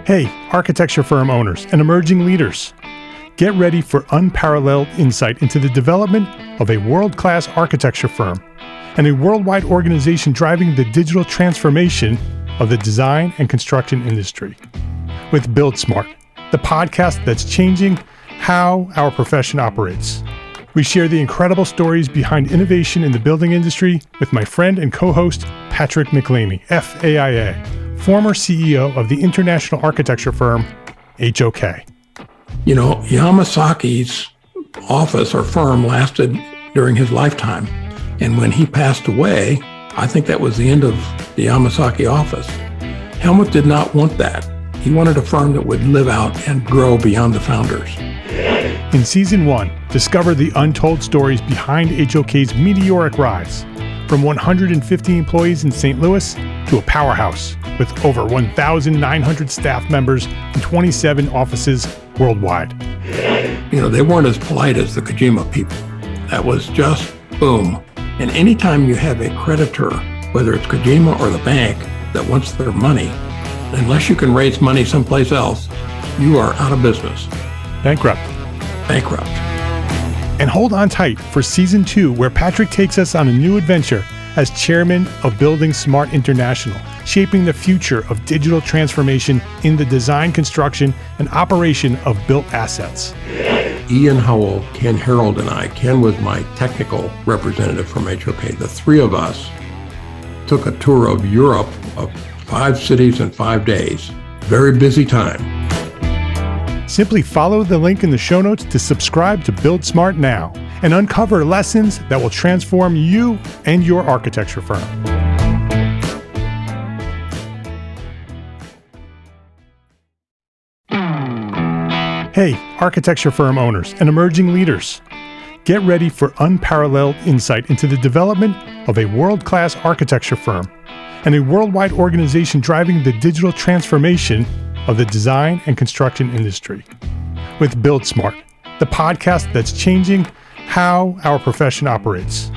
Hey, architecture firm owners and emerging leaders. Get ready for unparalleled insight into the development of a world-class architecture firm and a worldwide organization driving the digital transformation of the design and construction industry. With Build Smart, the podcast that's changing how our profession operates. We share the incredible stories behind innovation in the building industry with my friend and co-host, Patrick McLeamy, FAIA, former CEO of the international architecture firm, HOK. You know, Yamasaki's office or firm lasted during his lifetime. And when he passed away, I think that was the end of the Yamasaki office. Helmut did not want that. He wanted a firm that would live out and grow beyond the founders. In Season 1, discover the untold stories behind HOK's meteoric rise, from 150 employees in St. Louis to a powerhouse with over 1,900 staff members and 27 offices worldwide. You know, they weren't as polite as the Kojima people. That was just boom. And anytime you have a creditor, whether it's Kojima or the bank, that wants their money, unless you can raise money someplace else, you are out of business. Bankrupt. And hold on tight for Season 2, where Patrick takes us on a new adventure as chairman of Building Smart International, shaping the future of digital transformation in the design, construction, and operation of built assets. Ian Howell, Ken Harold, and I, Ken was my technical representative from HOK. The three of us took a tour of Europe of 5 cities in 5 days. Very busy time. Simply follow the link in the show notes to subscribe to Build Smart now and uncover lessons that will transform you and your architecture firm. Hey, architecture firm owners and emerging leaders. Get ready for unparalleled insight into the development of a world-class architecture firm and a worldwide organization driving the digital transformation of the design and construction industry. With Build Smart, the podcast that's changing how our profession operates.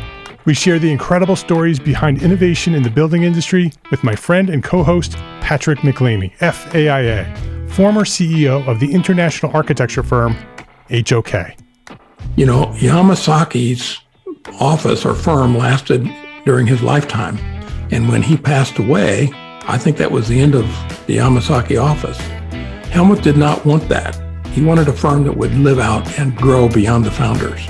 We share the incredible stories behind innovation in the building industry with my friend and co-host, Patrick McLeamy, FAIA, former CEO of the international architecture firm, HOK. You know, Yamasaki's office or firm lasted during his lifetime. And when he passed away, I think that was the end of the Yamasaki office. Helmut did not want that. He wanted a firm that would live out and grow beyond the founders.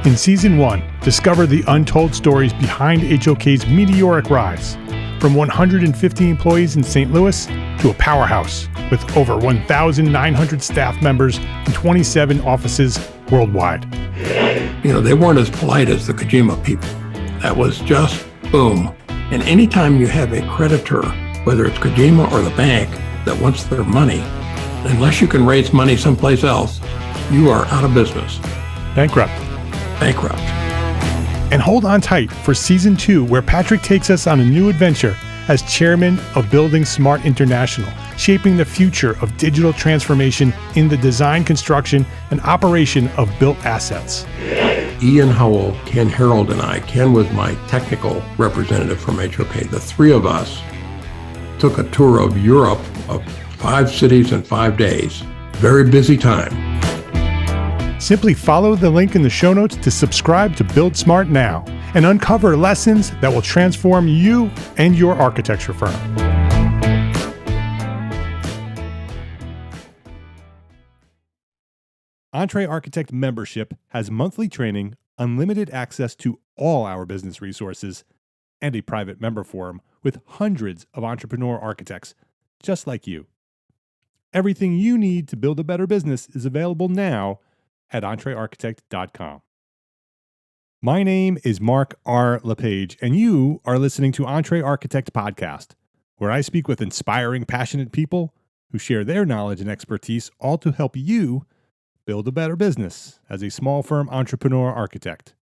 In Season 1, discover the untold stories behind HOK's meteoric rise, from 150 employees in St. Louis to a powerhouse with over 1,900 staff members and 27 offices worldwide. You know, they weren't as polite as the Kojima people. That was just boom. And anytime you have a creditor, whether it's Kojima or the bank, that wants their money, unless you can raise money someplace else, you are out of business. Bankrupt. And hold on tight for Season 2, where Patrick takes us on a new adventure as chairman of Building Smart International, shaping the future of digital transformation in the design, construction, and operation of built assets. Ian Howell, Ken Harold, and I, Ken was my technical representative from HOK. The three of us took a tour of Europe of 5 cities in 5 days. Very busy time. Simply follow the link in the show notes to subscribe to Build Smart now and uncover lessons that will transform you and your architecture firm. EntreArchitect membership has monthly training, unlimited access to all our business resources, and a private member forum with hundreds of entrepreneur architects just like you. Everything you need to build a better business is available now at EntreArchitect.com. My name is Mark R. LePage, and you are listening to EntreArchitect Podcast, where I speak with inspiring, passionate people who share their knowledge and expertise, all to help you build a better business as a small firm entrepreneur architect.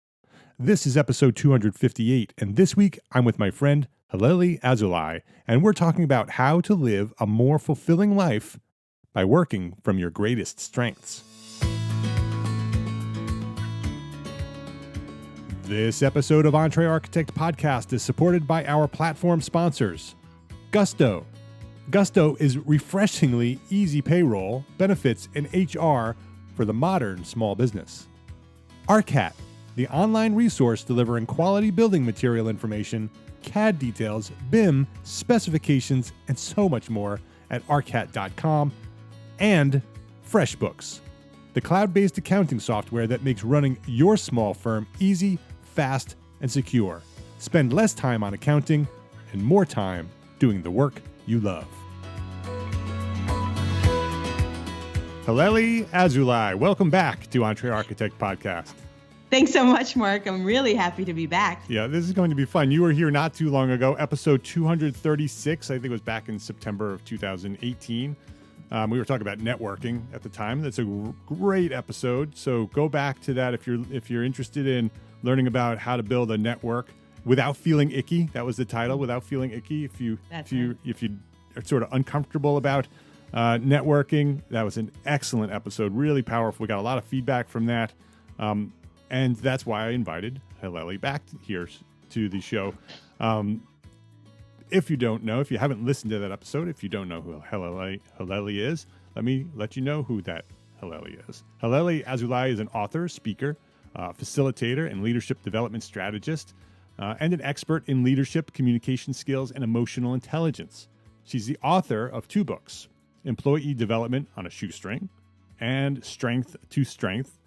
This is episode 258, and this week I'm with my friend Halelly Azulay, and we're talking about how to live a more fulfilling life by working from your greatest strengths. This episode of EntreArchitect Podcast is supported by our platform sponsors, Gusto. Gusto is refreshingly easy payroll, benefits, and HR for the modern small business. ARCAT, the online resource delivering quality building material information, CAD details, BIM, specifications, and so much more at arcat.com. And FreshBooks, the cloud-based accounting software that makes running your small firm easy, fast, and secure. Spend less time on accounting and more time doing the work you love. Halelly, Azulay, welcome back to EntreArchitect Podcast. Thanks so much, Mark. I'm really happy to be back. Yeah, this is going to be fun. You were here not too long ago, episode 236. I think it was back in September of 2018. We were talking about networking at the time. That's a great episode. So go back to that if you're interested in learning about how to build a network without feeling icky. That was the title, Without Feeling Icky. If you are sort of uncomfortable about networking, that was an excellent episode. Really powerful. We got a lot of feedback from that. And that's why I invited Halelly back here to the show. If you don't know, if you haven't listened to that episode, if you don't know who Halelly is, let me let you know who that Halelly is. Halelly Azulay is an author, speaker, facilitator, and leadership development strategist, and an expert in leadership, communication skills, and emotional intelligence. She's the author of 2 books, Employee Development on a Shoestring and Strength to Strength,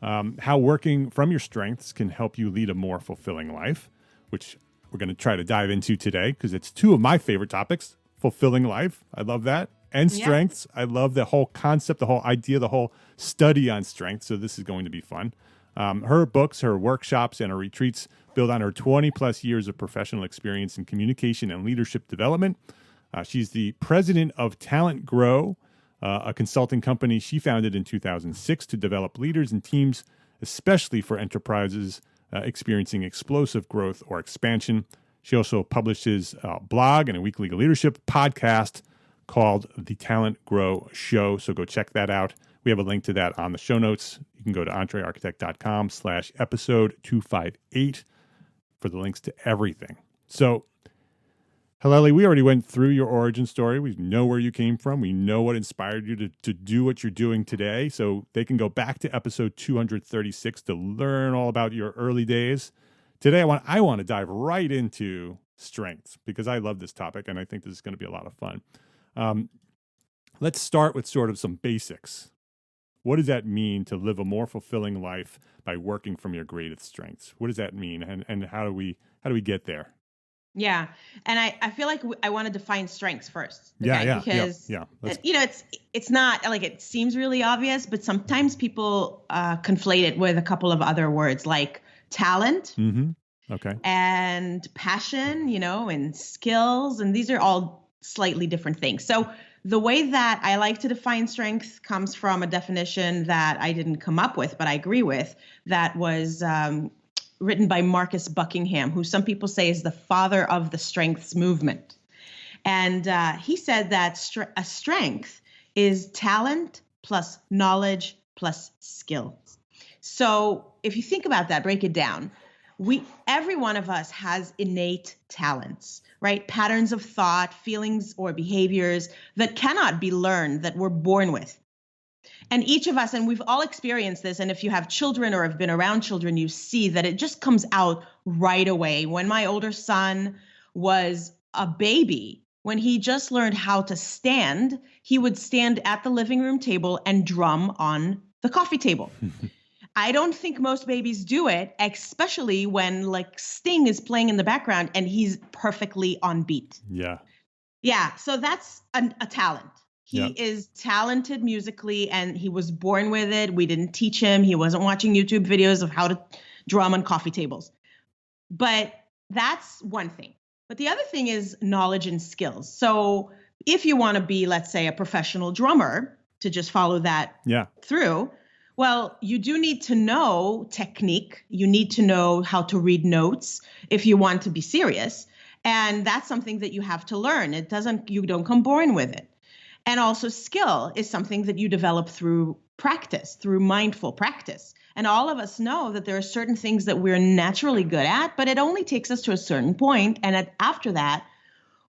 how working from your strengths can help you lead a more fulfilling life, which we're going to try to dive into today because it's 2 of my favorite topics, fulfilling life. I love that. And strengths. Yeah. I love the whole concept, the whole idea, the whole study on strength. So this is going to be fun. Her books, her workshops, and her retreats build on her 20 plus years of professional experience in communication and leadership development. She's the president of Talent Grow, a consulting company she founded in 2006 to develop leaders and teams, especially for enterprises experiencing explosive growth or expansion. She also publishes a blog and a weekly leadership podcast called The Talent Grow Show. So go check that out. We have a link to that on the show notes. You can go to EntreArchitect.com/episode 258 for the links to everything. So, Halelly, we already went through your origin story. We know where you came from. We know what inspired you to do what you're doing today. So they can go back to episode 236 to learn all about your early days. Today, I want to dive right into strengths because I love this topic and I think this is going to be a lot of fun. Let's start with sort of some basics. What does that mean to live a more fulfilling life by working from your greatest strengths? What does that mean, and how do we get there? Yeah, and I feel like I want to define strengths first. Okay? Because it's not like it seems really obvious, but sometimes people conflate it with a couple of other words like talent, and passion, and skills, and these are all slightly different things. So the way that I like to define strength comes from a definition that I didn't come up with, but I agree with, that was written by Marcus Buckingham, who some people say is the father of the strengths movement. And he said that a strength is talent plus knowledge plus skill. So if you think about that, break it down. Every one of us has innate talents, right? Patterns of thought, feelings, or behaviors that cannot be learned, that we're born with. And each of us, and we've all experienced this, and if you have children or have been around children, you see that it just comes out right away. When my older son was a baby, when he just learned how to stand, he would stand at the living room table and drum on the coffee table. I don't think most babies do it, especially when like Sting is playing in the background and he's perfectly on beat. Yeah. So that's a talent. He is talented musically and he was born with it. We didn't teach him. He wasn't watching YouTube videos of how to drum on coffee tables. But that's one thing. But the other thing is knowledge and skills. So if you want to be, let's say, a professional drummer, to just follow that through, well, you do need to know technique. You need to know how to read notes if you want to be serious. And that's something that you have to learn. You don't come born with it. And also skill is something that you develop through practice, through mindful practice. And all of us know that there are certain things that we're naturally good at, but it only takes us to a certain point. And after that,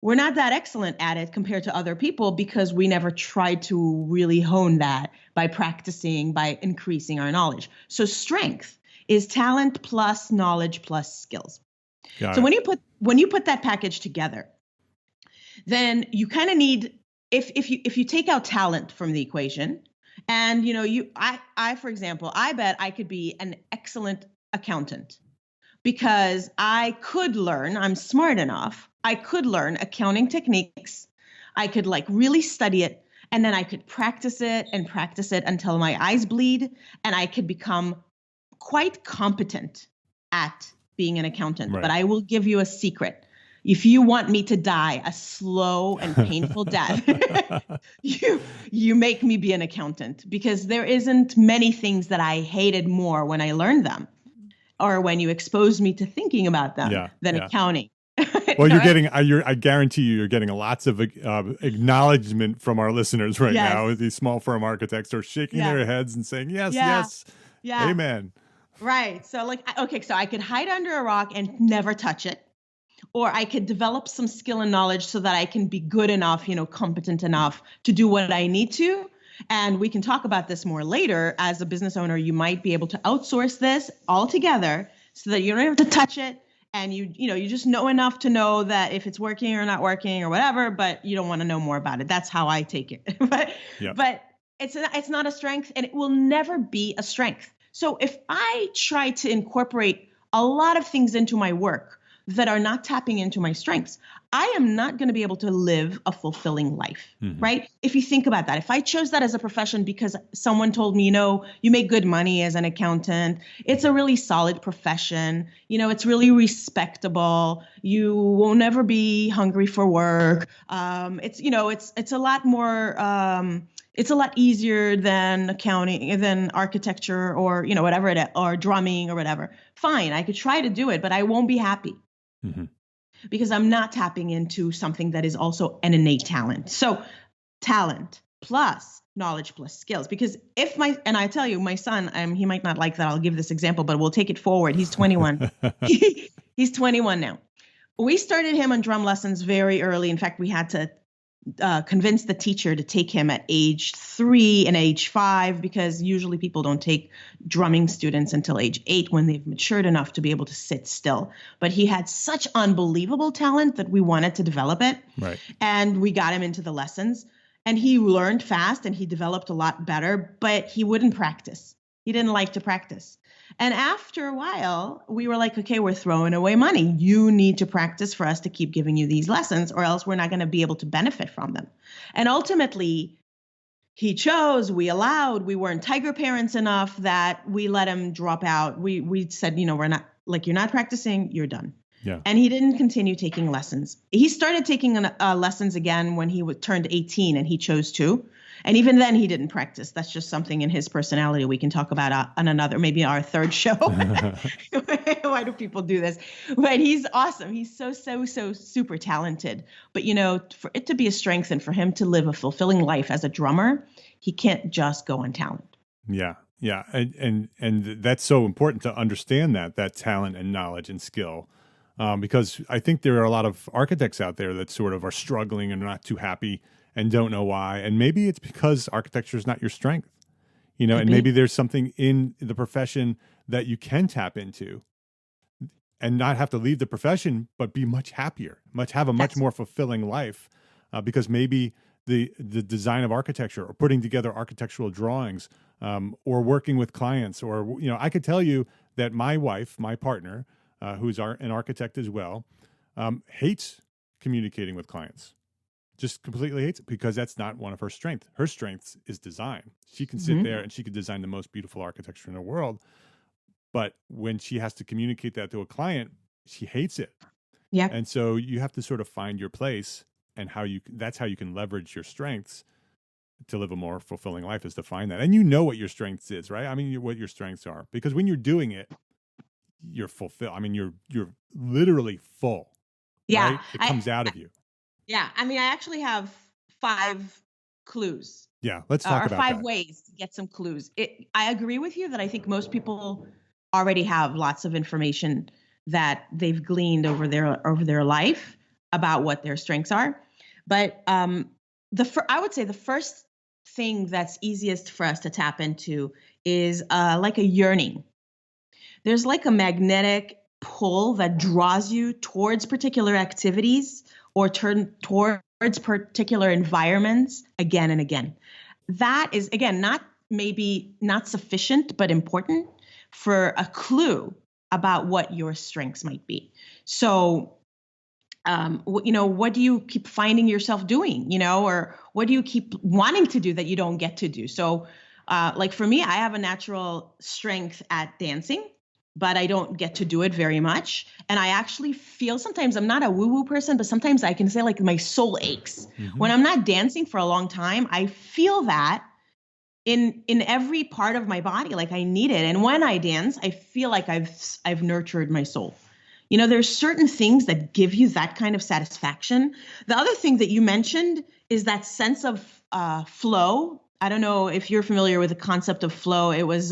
we're not that excellent at it compared to other people because we never tried to really hone that by practicing, by increasing our knowledge. So strength is talent plus knowledge plus skills. So when you put that package together, then you kind of need, if you take out talent from the equation, and I for example, I bet I could be an excellent accountant because I could learn, I'm smart enough, I could learn accounting techniques. I could really study it, and then I could practice it until my eyes bleed, and I could become quite competent at being an accountant. Right. But I will give you a secret. If you want me to die a slow and painful death, you make me be an accountant, because there isn't many things that I hated more when I learned them, or when you exposed me to thinking about them than accounting. Well, you're getting, I guarantee you're getting lots of acknowledgement from our listeners right now. These small firm architects are shaking their heads and saying, yes, amen. Right. So so I could hide under a rock and never touch it. Or I could develop some skill and knowledge so that I can be good enough, competent enough to do what I need to. And we can talk about this more later. As a business owner, you might be able to outsource this altogether so that you don't have to touch it. And you just know enough to know that if it's working or not working or whatever, but you don't want to know more about it. That's how I take it. But it's not a strength, and it will never be a strength. So if I try to incorporate a lot of things into my work that are not tapping into my strengths, I am not going to be able to live a fulfilling life, right? If you think about that, if I chose that as a profession because someone told me, you make good money as an accountant, it's a really solid profession, it's really respectable, you will never be hungry for work. It's a lot more, it's a lot easier than accounting, than architecture, or, whatever it is, or drumming or whatever. Fine, I could try to do it, but I won't be happy. Because I'm not tapping into something that is also an innate talent. So talent plus knowledge plus skills. Because and I tell you, my son, he might not like that I'll give this example, but we'll take it forward. He's 21. He's 21 now. We started him on drum lessons very early. In fact, we had to convince the teacher to take him at age 3 and age 5, because usually people don't take drumming students until age 8 when they've matured enough to be able to sit still. But he had such unbelievable talent that we wanted to develop it. Right. And we got him into the lessons, and he learned fast and he developed a lot better, but he wouldn't practice. He didn't like to practice. And after a while, we were like, okay, we're throwing away money. You need to practice for us to keep giving you these lessons, or else we're not going to be able to benefit from them. And ultimately, he chose, we allowed, we weren't tiger parents enough that we let him drop out. We said, we're not, you're not practicing, you're done. Yeah. And he didn't continue taking lessons. He started taking lessons again when he turned 18, and he chose to. And even then, he didn't practice. That's just something in his personality we can talk about on another, maybe our third show. Why do people do this? But he's awesome. He's so super talented. But, for it to be a strength and for him to live a fulfilling life as a drummer, he can't just go on talent. Yeah. Yeah. And that's so important to understand that talent and knowledge and skill. Because I think there are a lot of architects out there that sort of are struggling and not too happy and don't know why. And maybe it's because architecture is not your strength, and maybe there's something in the profession that you can tap into and not have to leave the profession, but be much happier, have a much more fulfilling life, because maybe the design of architecture, or putting together architectural drawings, or working with clients, or, I could tell you that my wife, my partner, who's an architect as well, hates communicating with clients. Just completely hates it, because that's not one of her strengths. Her strength is design. She can sit there and she can design the most beautiful architecture in the world. But when she has to communicate that to a client, she hates it. Yeah. And so you have to sort of find your place, and that's how you can leverage your strengths to live a more fulfilling life, is to find that. And what your strengths is, right? I mean, what your strengths are, because when you're doing it, you're fulfilled. I mean, you're literally full. Yeah. Right? It comes out of you. Yeah. I mean, I actually have 5 clues. Yeah. Let's talk about 5 ways to get some clues. I agree with you that I think most people already have lots of information that they've gleaned over their life. about what their strengths are. But I would say the first thing that's easiest for us to tap into is like a yearning. There's like a magnetic pull that draws you towards particular activities or towards particular environments again and again. That is, again, maybe not sufficient, but important for a clue about what your strengths might be. So, what do you keep finding yourself doing, or what do you keep wanting to do that you don't get to do? So, like for me, I have a natural strength at dancing, but I don't get to do it very much. And I actually feel sometimes, I'm not a woo-woo person, but sometimes I can say like my soul aches. When I'm not dancing for a long time, I feel that in every part of my body, like I need it. And when I dance, I feel like I've nurtured my soul. There's certain things that give you that kind of satisfaction. The other thing that you mentioned is that sense of flow. I don't know if you're familiar with the concept of flow. It was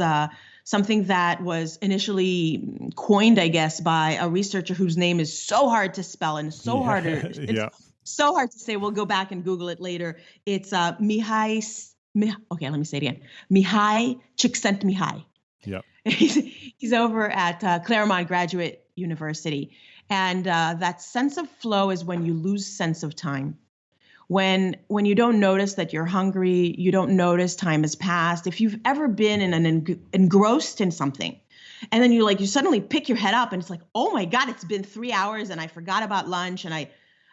something that was initially coined, I guess, by a researcher whose name is so hard to spell and so hard to say. We'll go back and Google it later. It's okay, let me say it again. Mihai Csikszentmihalyi. Yeah. He's over at Claremont Graduate University. And that sense of flow is when you lose sense of time. When you don't notice that you're hungry, you don't notice time has passed. If you've ever been engrossed in something, and then you suddenly pick your head up and it's like, oh my God, it's been 3 hours and I forgot about lunch. And and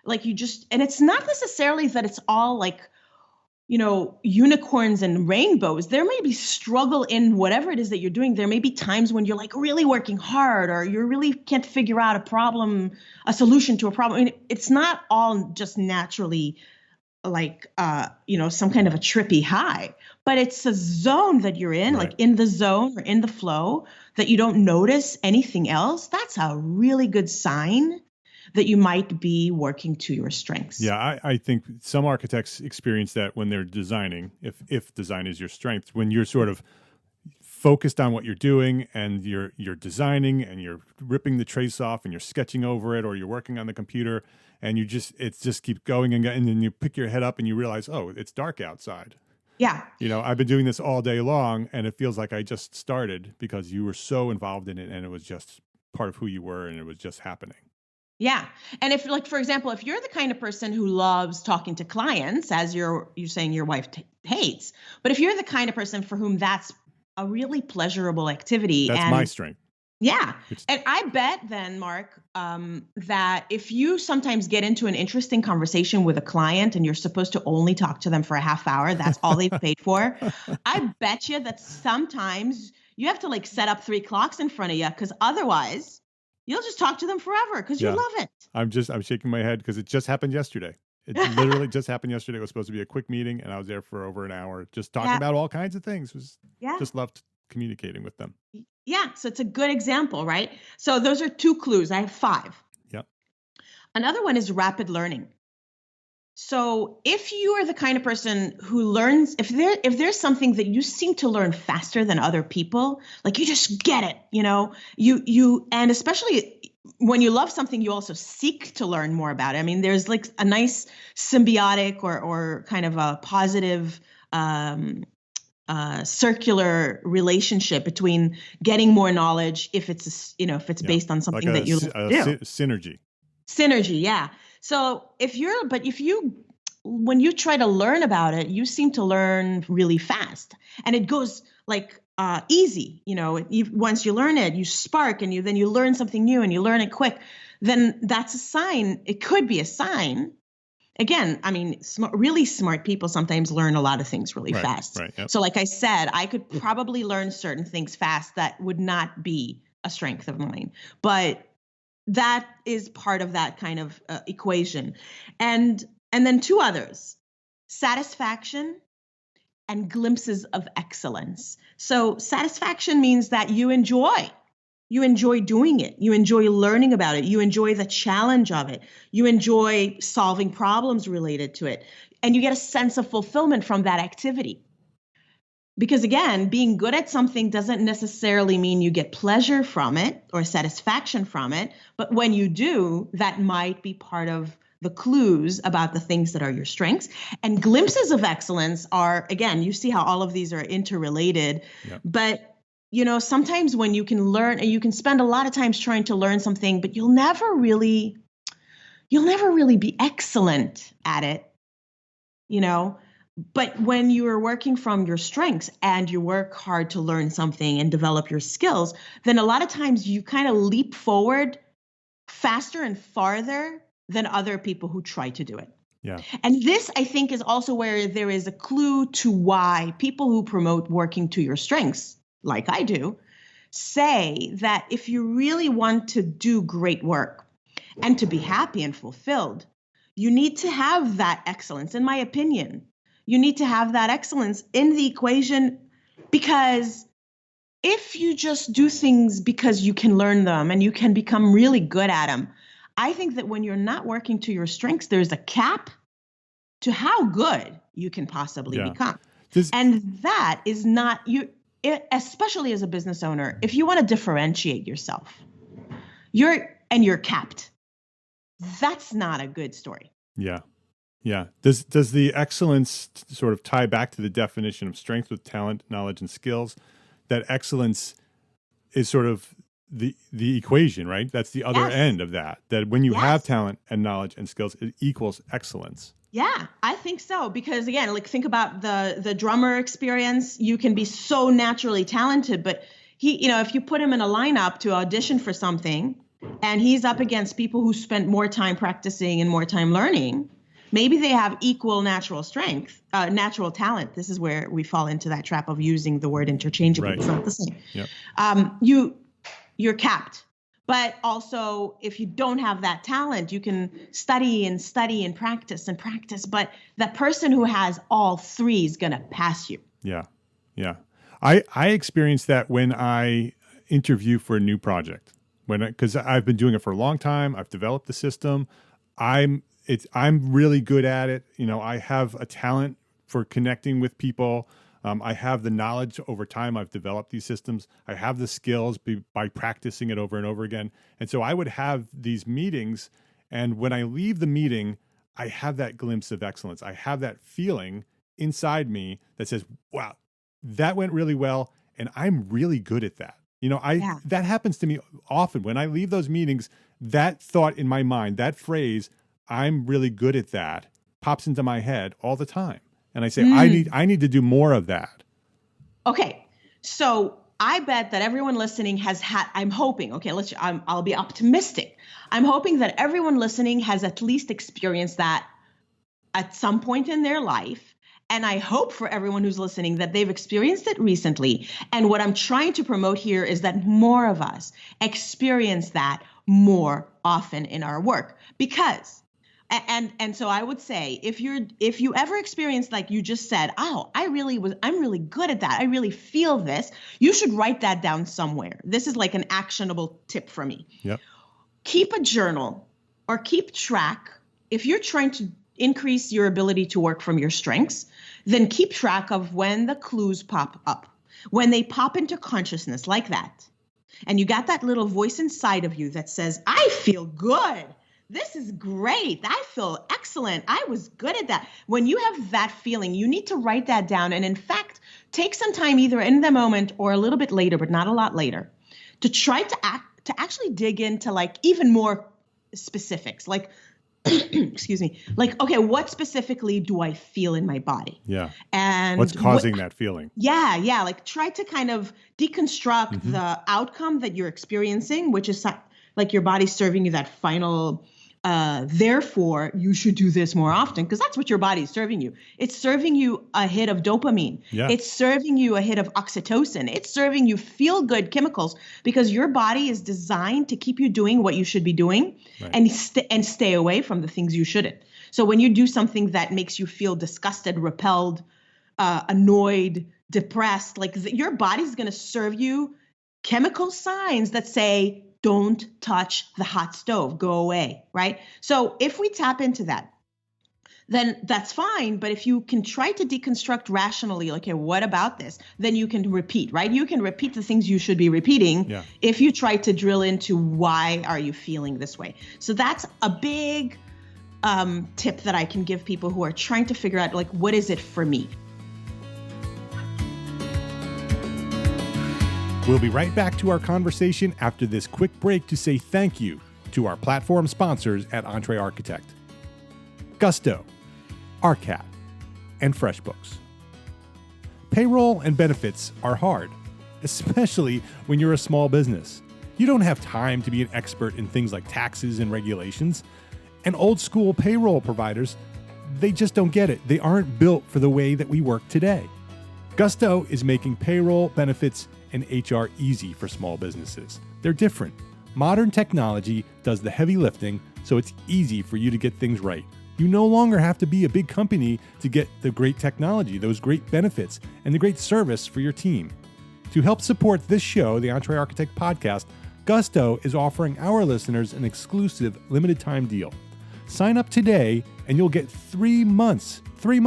it's not necessarily that it's all like, unicorns and rainbows. There may be struggle in whatever it is that you're doing. There may be times when you're like really working hard, or you really can't figure out a solution to a problem. I mean, it's not all just naturally like, some kind of a trippy high, but it's a zone that you're in, right. Like in the zone or in the flow that you don't notice anything else. That's a really good sign that you might be working to your strengths. Yeah, I think some architects experience that when they're designing, if design is your strength, when you're sort of focused on what you're doing and you're designing and you're ripping the trace off and you're sketching over it, or you're working on the computer and it just keeps going and then you pick your head up and you realize, oh, it's dark outside. Yeah. I've been doing this all day long and it feels like I just started because you were so involved in it and it was just part of who you were and it was just happening. Yeah. And if, like, for example, if you're the kind of person who loves talking to clients, as you're saying your wife hates, but if you're the kind of person for whom that's a really pleasurable activity. That's my strength. Yeah. And I bet then, Mark, that if you sometimes get into an interesting conversation with a client and you're supposed to only talk to them for a half hour, that's all they've paid for. I bet you that sometimes you have to set up 3 clocks in front of you, because otherwise you'll just talk to them forever because you love it. I'm shaking my head because it just happened yesterday. It literally just happened yesterday. It was supposed to be a quick meeting and I was there for over an hour just talking about all kinds of things. Just loved communicating with them. Yeah. So it's a good example, right? So those are 2 clues. I have 5. Yep. Another one is rapid learning. So if you are the kind of person who learns, if there's something that you seem to learn faster than other people, like you just get it, and especially when you love something, you also seek to learn more about it. I mean, there's like a nice symbiotic or kind of a positive circular relationship between getting more knowledge if it's based on something like that you do. Synergy, yeah. So when you try to learn about it, you seem to learn really fast, and it goes like easy. Once you learn it, you spark, and then you learn something new, and you learn it quick. Then that's a sign. It could be a sign. Again, I mean, really smart people sometimes learn a lot of things really fast. Right, yep. So like I said, I could probably learn certain things fast that would not be a strength of mine, but that is part of that kind of equation. And then 2 others, satisfaction and glimpses of excellence. So satisfaction means that you enjoy doing it. You enjoy learning about it. You enjoy the challenge of it. You enjoy solving problems related to it. And you get a sense of fulfillment from that activity. Because again, being good at something doesn't necessarily mean you get pleasure from it or satisfaction from it. But when you do, that might be part of the clues about the things that are your strengths. And glimpses of excellence are, again, you see how all of these are interrelated. Yep. But, sometimes when you can learn, and you can spend a lot of times trying to learn something, but you'll never really be excellent at it, But when you are working from your strengths and you work hard to learn something and develop your skills, then a lot of times you kind of leap forward faster and farther than other people who try to do it. Yeah. And this, I think, is also where there is a clue to why people who promote working to your strengths, like I do, say that if you really want to do great work and to be happy and fulfilled, you need to have that excellence, in my opinion. You need to have that excellence in the equation, because if you just do things because you can learn them and you can become really good at them, I think that when you're not working to your strengths, there's a cap to how good you can possibly become. And that is not you, especially as a business owner. If you want to differentiate yourself, you're capped. That's not a good story. Yeah. Yeah. Does the excellence sort of tie back to the definition of strength with talent, knowledge, and skills? That excellence is sort of the equation, right? That's the other end of that. That when you have talent and knowledge and skills, it equals excellence. Yeah, I think so. Because again, like think about the drummer experience. You can be so naturally talented, but if you put him in a lineup to audition for something and he's up against people who spent more time practicing and more time learning, maybe they have equal natural strength, natural talent. This is where we fall into that trap of using the word interchangeably. Right. It's not the same. Yep. You're capped. But also, if you don't have that talent, you can study and practice. But the person who has all three is going to pass you. Yeah. Yeah. I experienced that when I interview for a new project. Because I've been doing it for a long time. I've developed the system. I'm really good at it. I have a talent for connecting with people. I have the knowledge over time. I've developed these systems. I have the skills by practicing it over and over again. And so I would have these meetings, and when I leave the meeting, I have that glimpse of excellence. I have that feeling inside me that says, wow, that went really well, and I'm really good at that. That happens to me often. When I leave those meetings, that thought in my mind, that phrase, I'm really good at that, pops into my head all the time. And I say, I need to do more of that. Okay. So I bet that everyone listening has had, I'm hoping, I'll be optimistic. I'm hoping that everyone listening has at least experienced that at some point in their life. And I hope for everyone who's listening that they've experienced it recently. And what I'm trying to promote here is that more of us experience that more often in our work. Because And so I would say if you ever experience, like you just said, I'm really good at that, I really feel this, you should write that down somewhere. This is like an actionable tip for me. Yep. Keep a journal or keep track. If you're trying to increase your ability to work from your strengths, then keep track of when the clues pop up, when they pop into consciousness like that. And you got that little voice inside of you that says, I feel good. This is great. I feel excellent. I was good at that. When you have that feeling, you need to write that down. And in fact, take some time either in the moment or a little bit later, but not a lot later, to try to actually dig into like even more specifics. Like, excuse me, like, okay, what specifically do I feel in my body? Yeah. And what's causing that feeling? Yeah. Yeah. Like try to kind of deconstruct the outcome that you're experiencing, which is like your body's serving you that final, therefore you should do this more often, because that's what your body's serving you. It's serving you a hit of dopamine. Yeah. It's serving you a hit of oxytocin. It's serving you feel-good chemicals, because your body is designed to keep you doing what you should be doing, right, and stay away from the things you shouldn't. So when you do something that makes you feel disgusted, repelled, annoyed, depressed, like your body's going to serve you chemical signs that say, don't touch the hot stove, go away, right? So if we tap into that, then that's fine. But if you can try to deconstruct rationally, okay, what about this? Then you can repeat, right? You can repeat the things you should be repeating if you try to drill into why are you feeling this way. So that's a big tip that I can give people who are trying to figure out, like, what is it for me? We'll be right back to our conversation after this quick break to say thank you to our platform sponsors at EntreArchitect: Gusto, ARCAT, and FreshBooks. Payroll and benefits are hard, especially when you're a small business. You don't have time to be an expert in things like taxes and regulations. And old school payroll providers, they just don't get it. They aren't built for the way that we work today. Gusto is making payroll, benefits, and HR easy for small businesses. They're different. Modern technology does the heavy lifting, so it's easy for you to get things right. You no longer have to be a big company to get the great technology, those great benefits, and the great service for your team. To help support this show, the EntreArchitect podcast, Gusto is offering our listeners an exclusive limited time deal. Sign up today and you'll get 3 months free.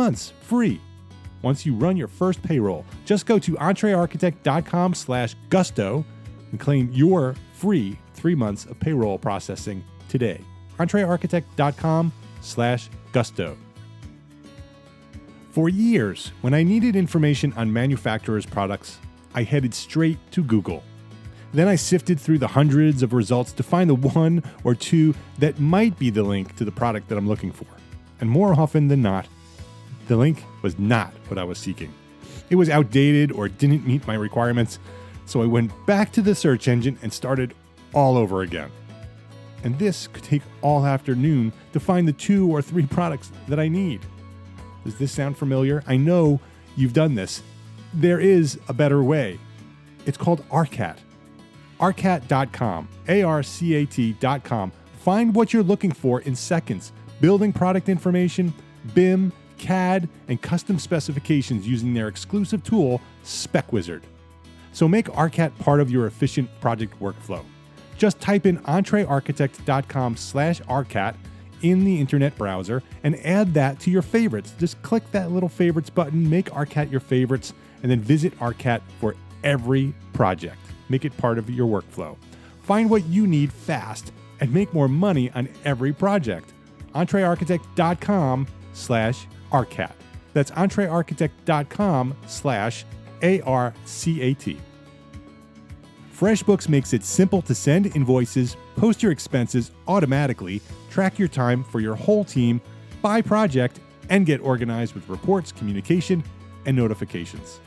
Once you run your first payroll, just go to EntreArchitect.com/gusto and claim your free 3 months of payroll processing today. EntreArchitect.com/gusto. For years, when I needed information on manufacturers' products, I headed straight to Google. Then I sifted through the hundreds of results to find the one or two that might be the link to the product that I'm looking for. And more often than not, the link was not what I was seeking. It was outdated or didn't meet my requirements, so I went back to the search engine and started all over again. And this could take all afternoon to find the 2 or 3 products that I need. Does this sound familiar? I know you've done this. There is a better way. It's called ARCAT. ARCAT.com, ARCAT.com. Find what you're looking for in seconds. Building product information, BIM, CAD, and custom specifications using their exclusive tool, SpecWizard. So make ARCAT part of your efficient project workflow. Just type in EntreArchitect.com/ARCAT in the internet browser and add that to your favorites. Just click that little favorites button, make ARCAT your favorites, and then visit ARCAT for every project. Make it part of your workflow. Find what you need fast and make more money on every project. EntreArchitect.com/ARCAT. That's EntreArchitect.com/ARCAT. FreshBooks makes it simple to send invoices, post your expenses automatically, track your time for your whole team, by project, and get organized with reports, communication, and notifications.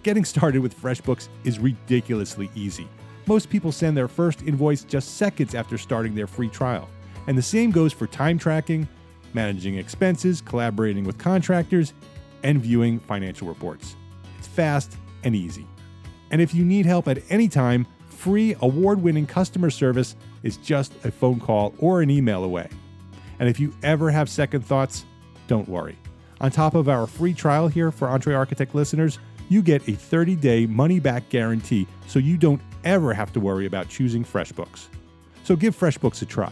Getting started with FreshBooks is ridiculously easy. Most people send their first invoice just seconds after starting their free trial. And the same goes for time tracking, managing expenses, collaborating with contractors, and viewing financial reports. It's fast and easy. And if you need help at any time, free award-winning customer service is just a phone call or an email away. And if you ever have second thoughts, don't worry. On top of our free trial here for EntreArchitect listeners, you get a 30-day money-back guarantee so you don't ever have to worry about choosing FreshBooks. So give FreshBooks a try.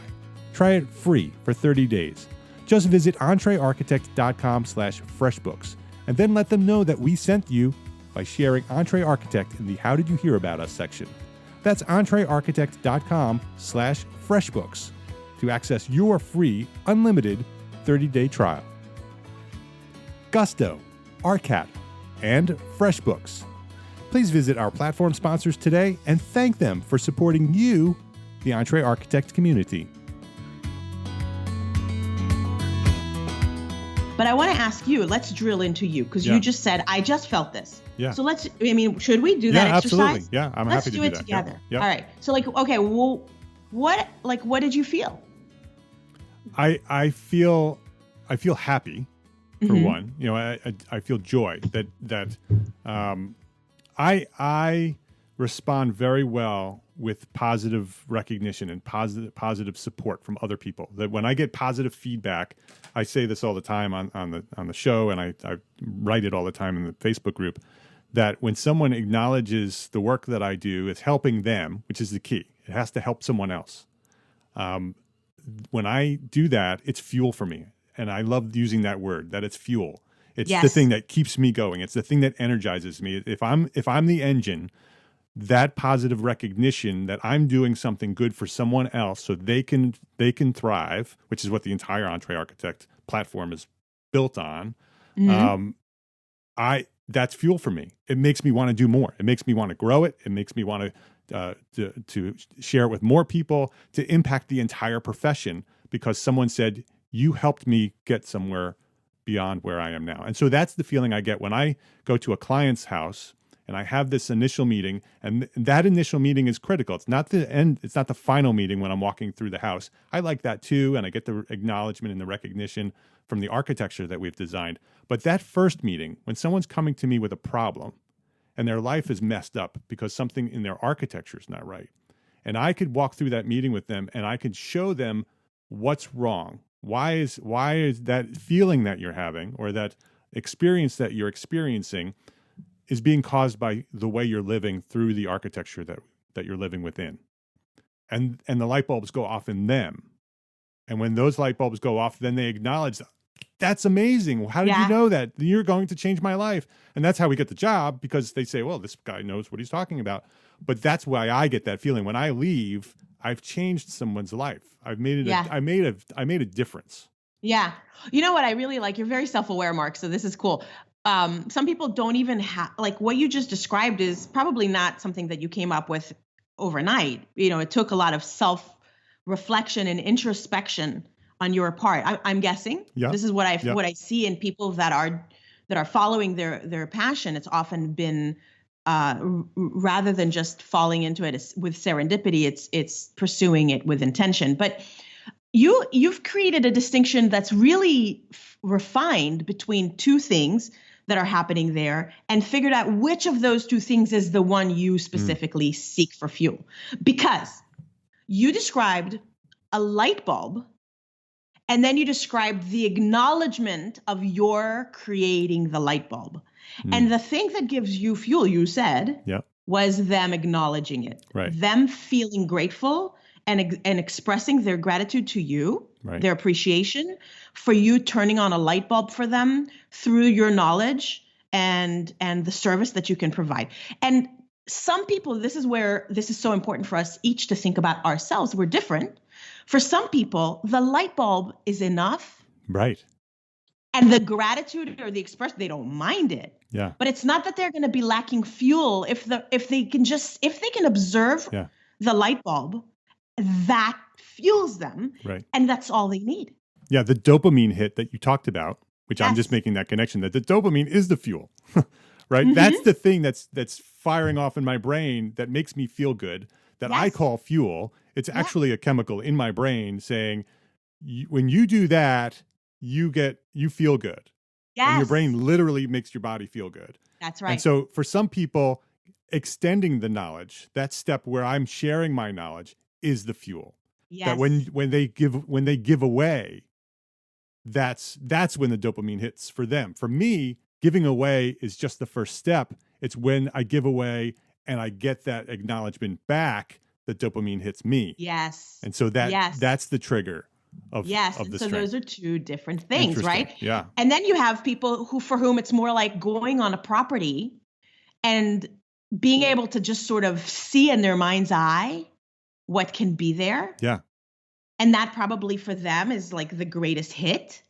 Try it free for 30 days. Just visit EntreArchitect.com/FreshBooks and then let them know that we sent you by sharing EntreArchitect in the How Did You Hear About Us section. That's EntreArchitect.com/FreshBooks to access your free, unlimited 30-day trial. Gusto, ARCAT, and FreshBooks. Please visit our platform sponsors today and thank them for supporting you, the EntreArchitect community. But I want to ask you, let's drill into you, because you just said, I just felt this. Yeah. So should we do that exercise? Absolutely. Yeah, I'm happy to do that. Let's do it together. Yeah. All right. So okay, well, what did you feel? I feel happy, for one. I feel joy that I respond very well with positive recognition and positive support from other people. That when I get positive feedback, I say this all the time on the show, and I write it all the time in the Facebook group, that when someone acknowledges the work that I do is helping them, which is the key. It has to help someone else. When I do that, it's fuel for me. And I love using that word, that it's fuel. It's the thing that keeps me going. It's the thing that energizes me. If I'm the engine, that positive recognition that I'm doing something good for someone else so they can thrive, which is what the entire EntreArchitect platform is built on. That's fuel for me. It makes me want to do more. It makes me want to grow it. It makes me want to share it with more people, to impact the entire profession, because someone said, you helped me get somewhere beyond where I am now. And so that's the feeling I get when I go to a client's house and I have this initial meeting, and that initial meeting is critical. It's not the end. It's not the final meeting when I'm walking through the house. I like that too. And I get the acknowledgement and the recognition from the architecture that we've designed. But that first meeting, when someone's coming to me with a problem and their life is messed up because something in their architecture is not right, and I could walk through that meeting with them and I could show them what's wrong. Why is that feeling that you're having, or that experience that you're experiencing, is being caused by the way you're living through the architecture that you're living within. And the light bulbs go off in them. And when those light bulbs go off, then they acknowledge, that's amazing. How did you know that? You're going to change my life. And that's how we get the job, because they say, well, this guy knows what he's talking about. But that's why I get that feeling. When I leave, I've changed someone's life. I've made it. I made a difference. Yeah. You know what I really like? You're very self-aware, Mark. So this is cool. Some people don't even have, like, what you just described is probably not something that you came up with overnight. It took a lot of self-reflection and introspection on your part. I'm guessing. Yeah. This is what I see in people that are following their passion. It's often been rather than just falling into it with serendipity, it's pursuing it with intention. But you've created a distinction that's really refined between two things that are happening there, and figured out which of those two things is the one you specifically seek for fuel. Because you described a light bulb, and then you described the acknowledgement of your creating the light bulb. And the thing that gives you fuel, you said, was them acknowledging it, them feeling grateful and expressing their gratitude to you, their appreciation for you turning on a light bulb for them through your knowledge and the service that you can provide. And some people, this is so important for us each to think about ourselves. We're different. For some people, the light bulb is enough. Right. And the gratitude or the expression, they don't mind it. Yeah. But it's not that they're going to be lacking fuel if they can observe the light bulb, that fuels them. Right. And that's all they need. Yeah, the dopamine hit that you talked about, which I'm just making that connection, that the dopamine is the fuel. Right? Mm-hmm. That's the thing that's firing off in my brain that makes me feel good, that I call fuel. It's actually a chemical in my brain saying, when you do that, you feel good. Yes. And your brain literally makes your body feel good. That's right. And so for some people, extending the knowledge, that step where I'm sharing my knowledge, is the fuel. Yes. That when they give away, that's when the dopamine hits for them. For me, giving away is just the first step. It's when I give away and I get that acknowledgement back, the dopamine hits me. Yes. And so that's the trigger of the so strength. Those are two different things, right? Yeah. And then you have people for whom it's more like going on a property and being able to just sort of see in their mind's eye what can be there. Yeah. And that probably for them is like the greatest hit.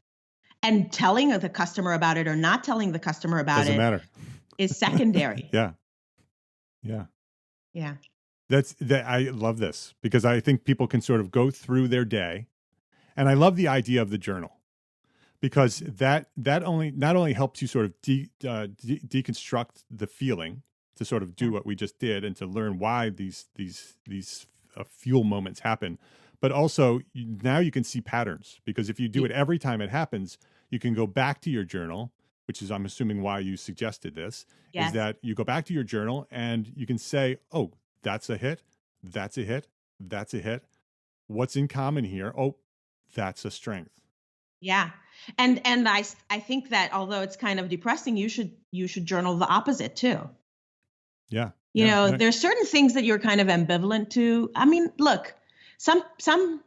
And telling the customer about it or not telling the customer about Doesn't matter. Is secondary. Yeah. Yeah. Yeah. I love this because I think people can sort of go through their day. And I love the idea of the journal, because that not only helps you sort of deconstruct the feeling to sort of do what we just did and to learn why these fuel moments happen, but also now you can see patterns, because if you do it every time it happens, you can go back to your journal, which is, I'm assuming, why you suggested this, is that you go back to your journal and you can say, oh, that's a hit, that's a hit, that's a hit. What's in common here? Oh, that's a strength. Yeah. And I think that although it's kind of depressing, you should journal the opposite too. Yeah. You know, there's certain things that you're kind of ambivalent to. I mean, look, some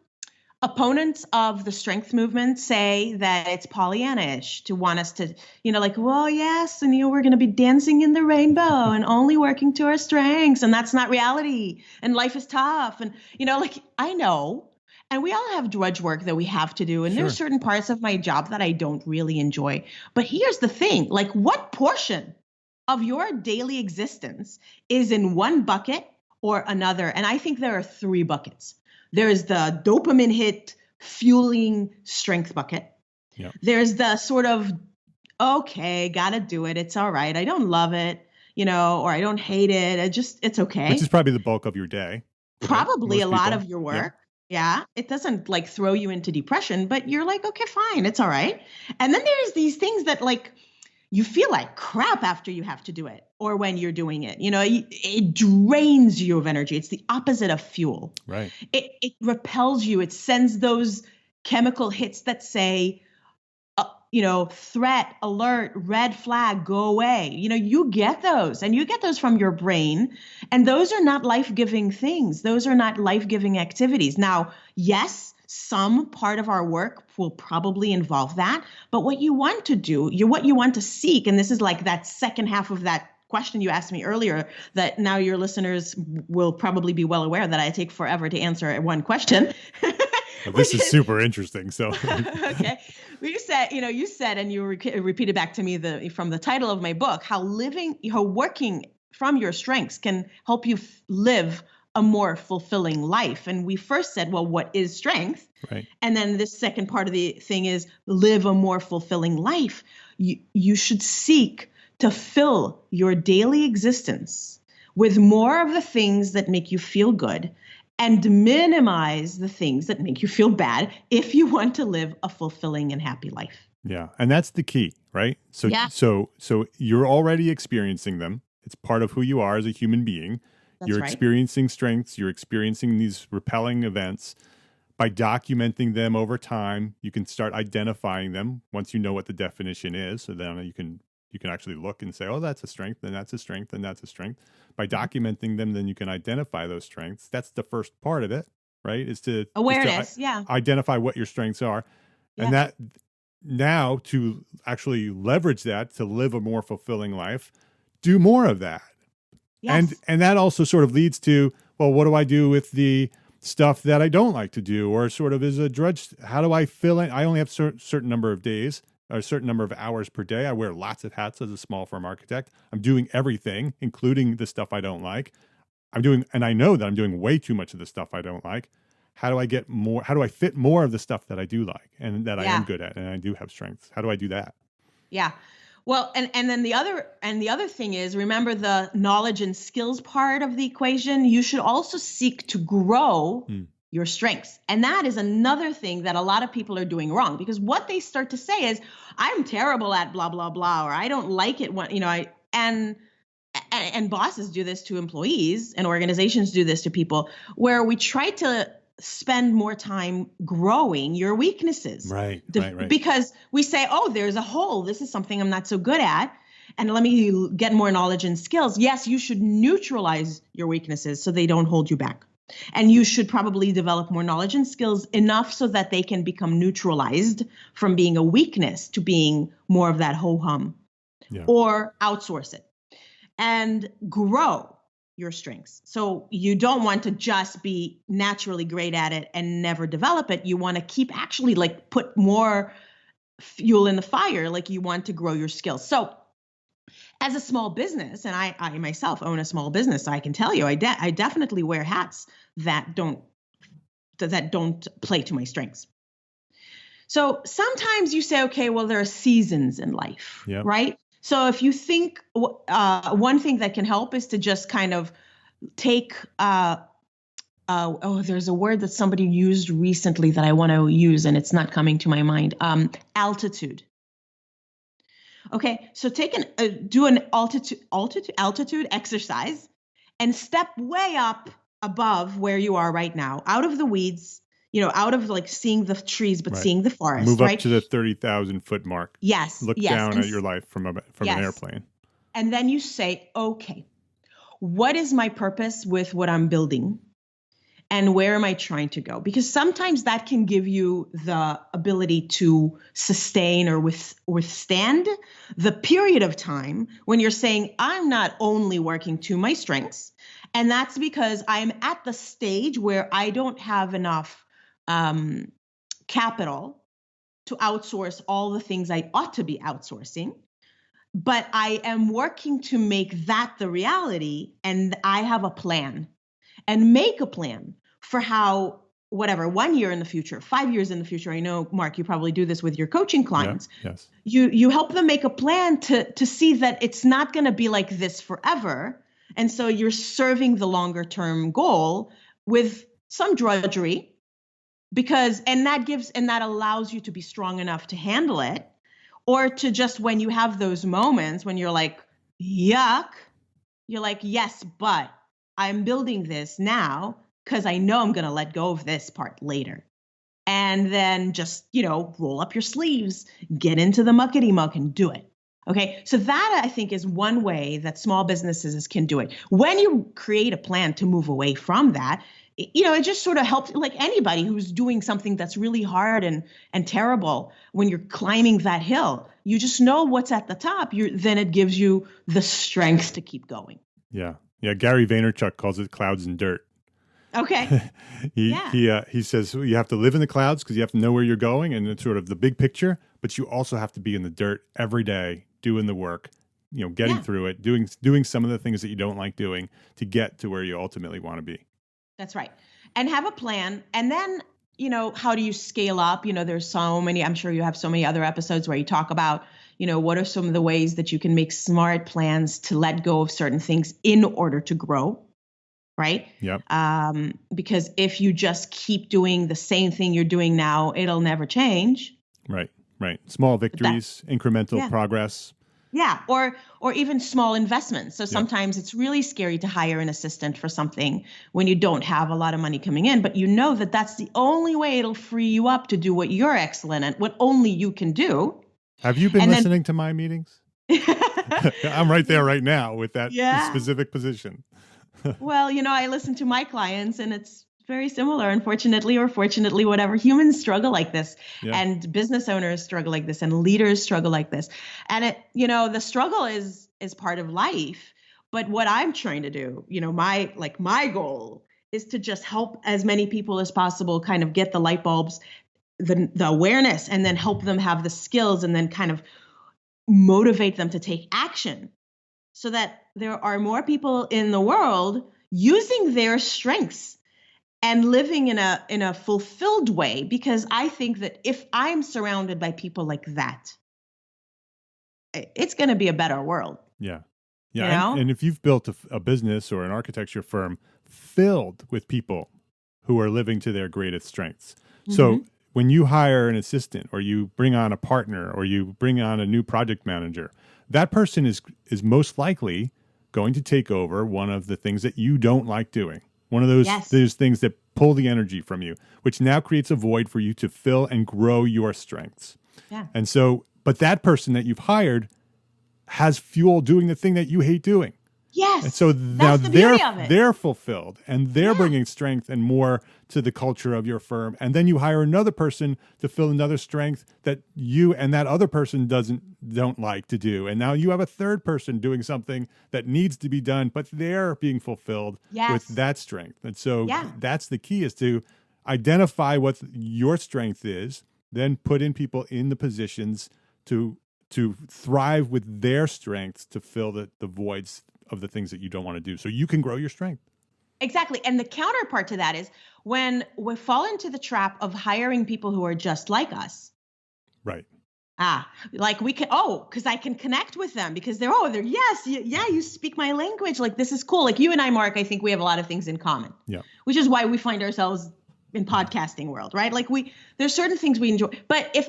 opponents of the strength movement say that it's Pollyanna-ish to want us to, like, well, yes, and we're going to be dancing in the rainbow and only working to our strengths, and that's not reality, and life is tough, and like, I know, and we all have drudge work that we have to do, and there's certain parts of my job that I don't really enjoy. But here's the thing, like, what portion of your daily existence is in one bucket or another? And I think there are 3 buckets. There's the dopamine hit fueling strength bucket. Yeah. There's the sort of, okay, gotta do it. It's all right. I don't love it, or I don't hate it. It's okay. Which is probably the bulk of your day. Probably a lot of your work. Yeah. It doesn't like throw you into depression, but you're like, okay, fine. It's all right. And then there's these things that like, you feel like crap after you have to do it, or when you're doing it. It drains you of energy. It's the opposite of fuel. Right. It repels you. It sends those chemical hits that say, threat, alert, red flag, go away. You get those, and you get those from your brain. And those are not life-giving things. Those are not life-giving activities. Now, yes, some part of our work will probably involve that, but what you want to do, what you want to seek, and this is like that second half of that question you asked me earlier that now your listeners will probably be well aware that I take forever to answer one question. Well, this is super interesting. So, okay. You said, and you repeated back to me from the title of my book, how working from your strengths can help you live a more fulfilling life. And we first said, well, what is strength? Right. And then the second part of the thing is live a more fulfilling life. You should seek to fill your daily existence with more of the things that make you feel good and minimize the things that make you feel bad if you want to live a fulfilling and happy life. Yeah. And that's the key, right? So, yeah. so you're already experiencing them. It's part of who you are as a human being. You're experiencing strengths. You're experiencing these repelling events. By documenting them over time, you can start identifying them once you know what the definition is. So then you can actually look and say, oh, that's a strength, and that's a strength, and that's a strength. By documenting them, then you can identify those strengths. That's the first part of it, right? Is to awareness, identify what your strengths are. Yeah. And that now to actually leverage that to live a more fulfilling life, do more of that. Yes. And that also sort of leads to, well, what do I do with the stuff that I don't like to do, or sort of is a drudge? How do I fill in? I only have a certain number of days or a certain number of hours per day. I wear lots of hats as a small firm architect. I'm doing everything, including the stuff I don't like. And I know that I'm doing way too much of the stuff I don't like. How do I get more? How do I fit more of the stuff that I do like and that I am good at and I do have strengths? How do I do that? Yeah. Well, and then the other thing is, remember the knowledge and skills part of the equation. You should also seek to grow your strengths. And that is another thing that a lot of people are doing wrong, because what they start to say is, I'm terrible at blah, blah, blah, or I don't like it when, and bosses do this to employees and organizations do this to people, where we try to spend more time growing your weaknesses. Right. Because we say, oh, there's a hole. This is something I'm not so good at. And let me get more knowledge and skills. Yes, you should neutralize your weaknesses so they don't hold you back. And you should probably develop more knowledge and skills enough so that they can become neutralized from being a weakness to being more of that ho-hum, or outsource it and grow your strengths. So you don't want to just be naturally great at it and never develop it. You want to keep actually like put more fuel in the fire. Like you want to grow your skills. So as a small business, and I myself own a small business, so I can tell you, I definitely wear hats that don't play to my strengths. So sometimes you say, okay, well, there are seasons in life, right? So if you think one thing that can help is to just kind of take, there's a word that somebody used recently that I want to use and it's not coming to my mind, altitude. Okay, so do an altitude exercise and step way up above where you are right now, out of the weeds, out of like seeing the trees, but seeing the forest. Move up to the 30,000 foot mark. Yes. Look down at your life from an airplane. And then you say, okay, what is my purpose with what I'm building? and where am I trying to go? Because sometimes that can give you the ability to sustain or withstand the period of time when you're saying, I'm not only working to my strengths, and that's because I'm at the stage where I don't have enough capital to outsource all the things I ought to be outsourcing. But I am working to make that the reality, and I have a plan, and make a plan for how, whatever, 1 year in the future, 5 years in the future. I know, Mark, you probably do this with your coaching clients. Yeah, yes. You help them make a plan to see that it's not going to be like this forever. And so you're serving the longer term goal with some drudgery, and that allows you to be strong enough to handle it. Or to just, when you have those moments when you're like, yuck, you're like, yes, but I'm building this now because I know I'm going to let go of this part later. And then just, roll up your sleeves, get into the muckety muck and do it. Okay. So that, I think, is one way that small businesses can do it. When you create a plan to move away from that, it just sort of helps, like anybody who's doing something that's really hard and terrible. When you're climbing that hill, you just know what's at the top. Then it gives you the strength to keep going. Yeah. Yeah. Gary Vaynerchuk calls it clouds and dirt. Okay. He says you have to live in the clouds because you have to know where you're going and it's sort of the big picture, but you also have to be in the dirt every day doing the work, getting through it, doing some of the things that you don't like doing to get to where you ultimately want to be. That's right. And have a plan. And then, how do you scale up? There's so many, I'm sure you have so many other episodes where you talk about, what are some of the ways that you can make smart plans to let go of certain things in order to grow, right? Yep. Because if you just keep doing the same thing you're doing now, it'll never change. Right. Small victories, incremental progress. Yeah, or even small investments. So sometimes it's really scary to hire an assistant for something when you don't have a lot of money coming in, but you know that that's the only way it'll free you up to do what you're excellent at, what only you can do. Have you been listening to my meetings? I'm right there right now with that specific position. Well, I listen to my clients and it's very similar, unfortunately or fortunately, whatever. Humans struggle like this, and business owners struggle like this, and leaders struggle like this. And the struggle is part of life. But what I'm trying to do, my goal is to just help as many people as possible kind of get the light bulbs, the awareness, and then help them have the skills, and then kind of motivate them to take action so that there are more people in the world using their strengths and living in a fulfilled way, because I think that if I'm surrounded by people like that, it's going to be a better world. Yeah. And if you've built a business or an architecture firm filled with people who are living to their greatest strengths. Mm-hmm. So when you hire an assistant or you bring on a partner or you bring on a new project manager, that person is most likely going to take over one of the things that you don't like doing. One of those things that pull the energy from you, which now creates a void for you to fill and grow your strengths. Yeah. And so, but that person that you've hired has fuel doing the thing that you hate doing. Yes. And so now they're fulfilled and they're bringing strength and more to the culture of your firm. And then you hire another person to fill another strength that you and that other person don't like to do. And now you have a third person doing something that needs to be done, but they're being fulfilled with that strength. And so that's the key, is to identify what your strength is, then put in people in the positions to thrive with their strengths to fill the voids of the things that you don't want to do, so you can grow your strength. Exactly. And the counterpart to that is when we fall into the trap of hiring people who are just like us. Right. Like we can, because I can connect with them because you speak my language. Like, this is cool. Like you and I, Mark, I think we have a lot of things in common. Yeah. Which is why we find ourselves in podcasting world, right? Like there's certain things we enjoy. But if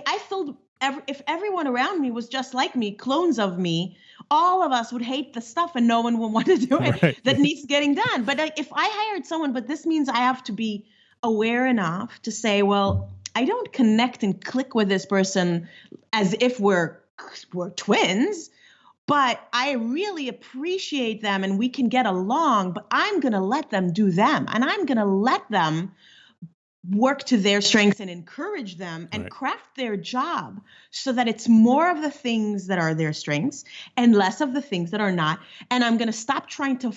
if everyone around me was just like me, clones of me, all of us would hate the stuff and no one would want to do it that needs getting done. But if I hired someone, but this means I have to be aware enough to say, well, I don't connect and click with this person as if we're twins, but I really appreciate them and we can get along, but I'm going to let them do them, and I'm going to let them work to their strengths and encourage them and craft their job so that it's more of the things that are their strengths and less of the things that are not. And I'm going to stop trying to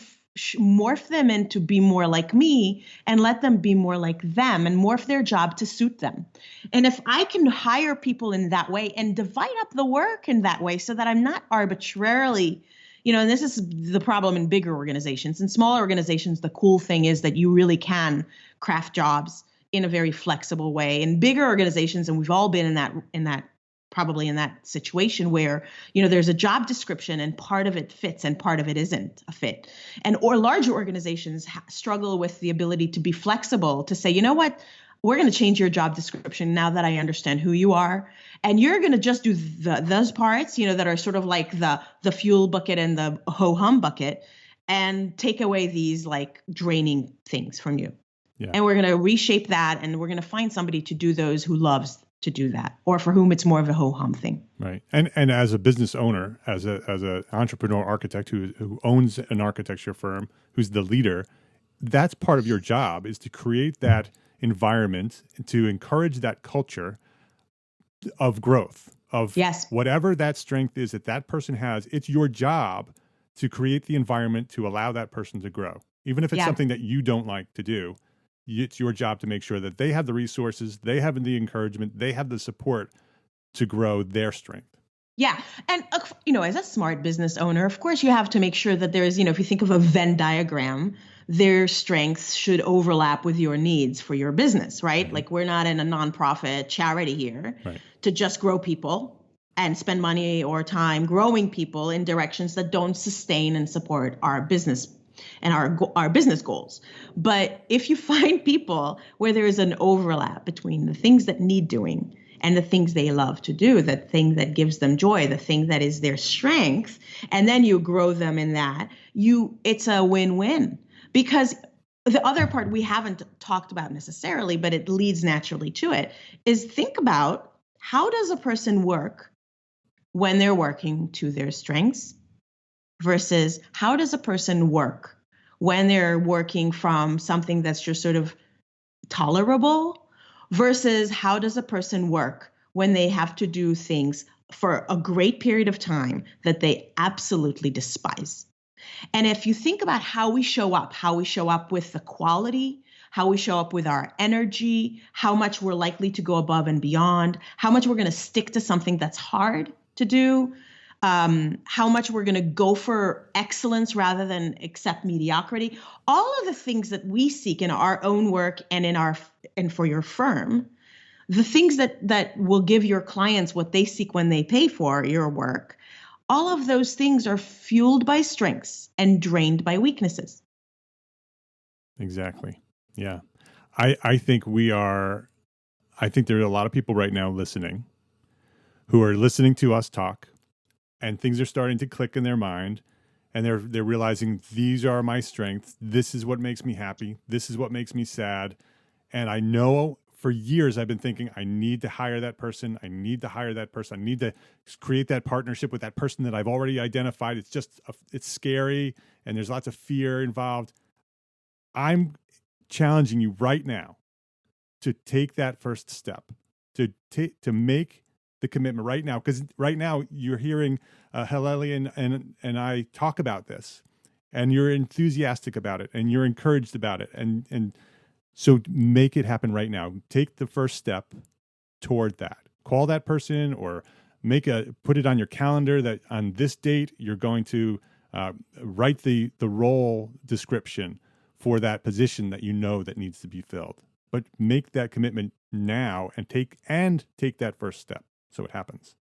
morph them into be more like me and let them be more like them and morph their job to suit them. And if I can hire people in that way and divide up the work in that way so that I'm not arbitrarily, and this is the problem in bigger organizations. In smaller organizations, the cool thing is that you really can craft jobs in a very flexible way. In bigger organizations, and we've all been probably in that situation where, there's a job description and part of it fits and part of it isn't a fit. Or larger organizations struggle with the ability to be flexible, to say, you know what, we're going to change your job description now that I understand who you are. And you're going to just do those parts, that are sort of like the fuel bucket and the ho-hum bucket, and take away these like draining things from you. Yeah. And we're going to reshape that, and we're going to find somebody to do those who loves to do that, or for whom it's more of a ho-hum thing. Right. And as a business owner, as an entrepreneur architect who owns an architecture firm, who's the leader, that's part of your job, is to create that environment, to encourage that culture of growth, of whatever that strength is that person has. It's your job to create the environment to allow that person to grow. Even if it's something that you don't like to do, it's your job to make sure that they have the resources, they have the encouragement, they have the support to grow their strength. Yeah. And, as a smart business owner, of course, you have to make sure that there's, if you think of a Venn diagram, their strengths should overlap with your needs for your business, right? Mm-hmm. Like, we're not in a nonprofit charity here to just grow people and spend money or time growing people in directions that don't sustain and support our business and our business goals. But if you find people where there is an overlap between the things that need doing and the things they love to do, the thing that gives them joy, the thing that is their strength, and then you grow them in that, it's a win-win. Because the other part we haven't talked about necessarily, but it leads naturally to it, is think about, how does a person work when they're working to their strengths versus how does a person work when they're working from something that's just sort of tolerable, versus how does a person work when they have to do things for a great period of time that they absolutely despise. And if you think about how we show up with the quality, how we show up with our energy, how much we're likely to go above and beyond, how much we're going to stick to something that's hard to do, how much we're going to go for excellence rather than accept mediocrity, all of the things that we seek in our own work and for your firm, the things that will give your clients what they seek when they pay for your work, all of those things are fueled by strengths and drained by weaknesses. Exactly. Yeah. I think there are a lot of people right now listening who are listening to us talk, and things are starting to click in their mind, and they're realizing, these are my strengths. This is what makes me happy. This is what makes me sad. And I know for years I've been thinking, I need to hire that person. I need to hire that person. I need to create that partnership with that person that I've already identified. It's scary, and there's lots of fear involved. I'm challenging you right now to take that first step, to make the commitment right now, because right now you're hearing Halelly and I talk about this, and you're enthusiastic about it, and you're encouraged about it, and so make it happen right now. Take the first step toward that. Call that person, or put it on your calendar that on this date you're going to write the role description for that position that that needs to be filled. But make that commitment now and take that first step so it happens.